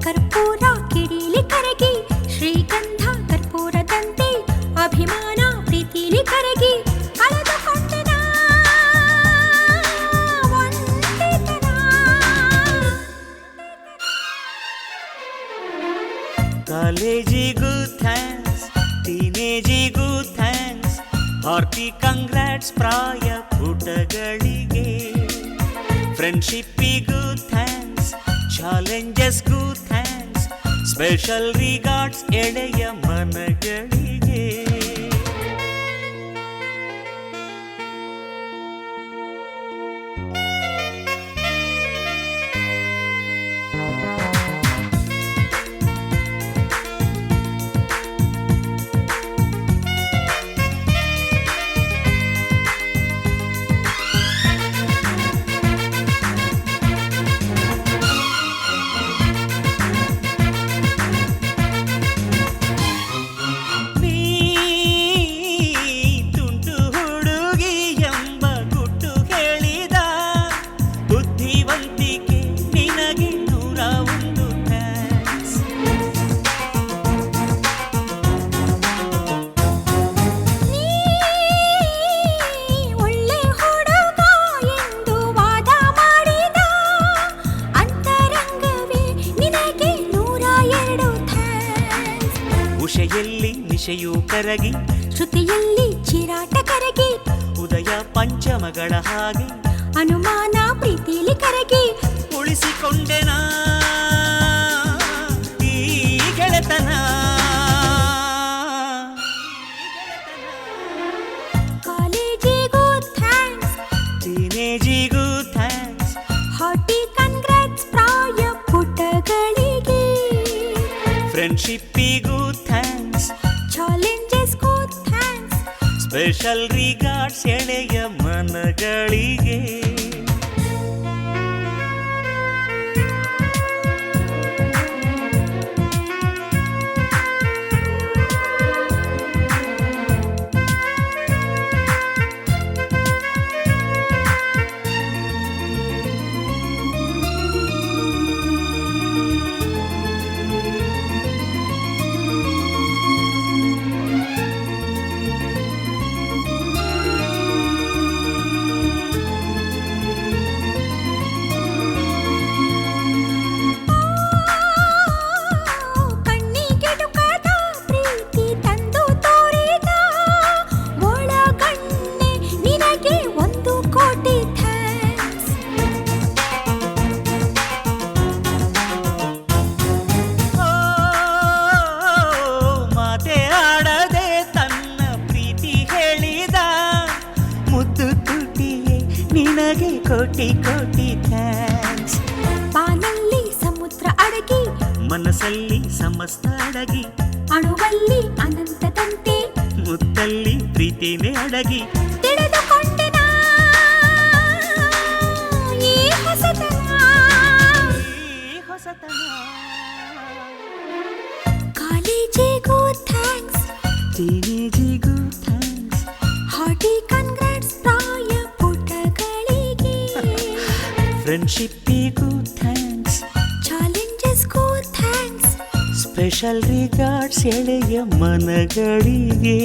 ಕರ್ಪೂರ ಕಿಡಿಲಿ ಕರಗಿ ಶ್ರೀಗಂಧ ಕರ್ಪೂರದಂತೆ ಅಭಿಮಾನ ಪ್ರೀತಿಲಿ ಕರಗಿ ಕಳೆದುಕೊಂಡೆನ ಒಂಟಿತನ. ಕಾಲೇಜಿಗೂ ಥ್ಯಾಂಕ್ಸ್, ಟೀನೇಜಿಗೂ ಥ್ಯಾಂಕ್ಸ್, ಹಾರ್ಟಿ ಕಂಗ್ರಾಟ್ಸ್ ಪ್ರಾಯ ಪುಟಗಳಿಗೆ. ಫ್ರೆಂಡ್ಶಿಪ್ಪಿಗೂ ಥ್ಯಾಂಕ್ಸ್, ಚಾಲೆಂಜಸ್ಗೂ ಥ್ಯಾಂಕ್ಸ್, ಸ್ಪೆಷಲ್ ರಿಗಾರ್ಡ್ಸ್ ಎಳೆಯ ಮನಗಳಿಗೆ. ಉಷೆಯಲ್ಲಿ ನಿಶೆಯೂ ಕರಗಿ ಶ್ರುತಿಯಲ್ಲಿ ಚಿರಾಟ ಕರಗಿ ಉದಯ ಪಂಚಮಗಳ ಹಾಗೆ ಅನುಮಾನ ಪ್ರೀತಿಲಿ ಕರಗಿ ಉಳಿಸಿಕೊಂಡೆನ ಈ ಗೆಳೆತನ. ಕಾಲೇಜಿಗೂ ಥ್ಯಾಂಕ್ಸ್, ಟೀನೇಜಿಗೂ ಥ್ಯಾಂಕ್ಸ್, ಹಾರ್ಟಿ ಕಂಗ್ರಾಟ್ಸ್ ಪ್ರಾಯ ಪುಟಗಳಿಗೆ. ಫ್ರೆಂಡ್ಶಿಪ್ಪಿಗೂ ಥ್ಯಾಂಕ್ಸ್, ಚಾಲೆಂಜಸ್ಗೂ ಥ್ಯಾಂಕ್ಸ್, ಸ್ಪೆಷಲ್ ರಿಗಾರ್ಡ್ಸ್ ಎಳೆಯ ಮನಗಳಿಗೆ. ನಿನಗೆ ಕೋಟಿ ಕೋಟಿ ಥ್ಯಾಂಕ್ಸ್. ಬಾನಲ್ಲಿ ಸಮುದ್ರ ಅಡಗಿ ಮನಸ್ಸಲ್ಲಿ ಸಮಸ್ತ ಅಡಗಿ ಅಣುವಲ್ಲಿ ಅನಂತದಂತೆ ಮುತ್ತಲ್ಲಿ ಪ್ರೀತಿನೇ ಅಡಗಿ ತಿಳಿದುಕೊಂಡೆನ ಈ ಹೊಸತನ. ಕಾಲೇಜಿಗೂ ಥ್ಯಾಂಕ್ಸ್, ಟೀನೇಜಿಗೂ ಥ್ಯಾಂಕ್ಸ್, ಹಾರ್ಟಿ ಕಂಗ್ರಾಟ್ಸ್ ಪ್ರಾಯ ಪುಟಗಳಿಗೆ. ಫ್ರೆಂಡ್ಶಿಪ್ಪಿಗೂ ಥ್ಯಾಂಕ್ಸ್, ಚಾಲೆಂಜಸ್ಗೂ ಥ್ಯಾಂಕ್ಸ್, ಸ್ಪೆಷಲ್ ರಿಗಾರ್ಡ್ಸ್ ಎಳೆಯ ಮನಗಳಿಗೆ.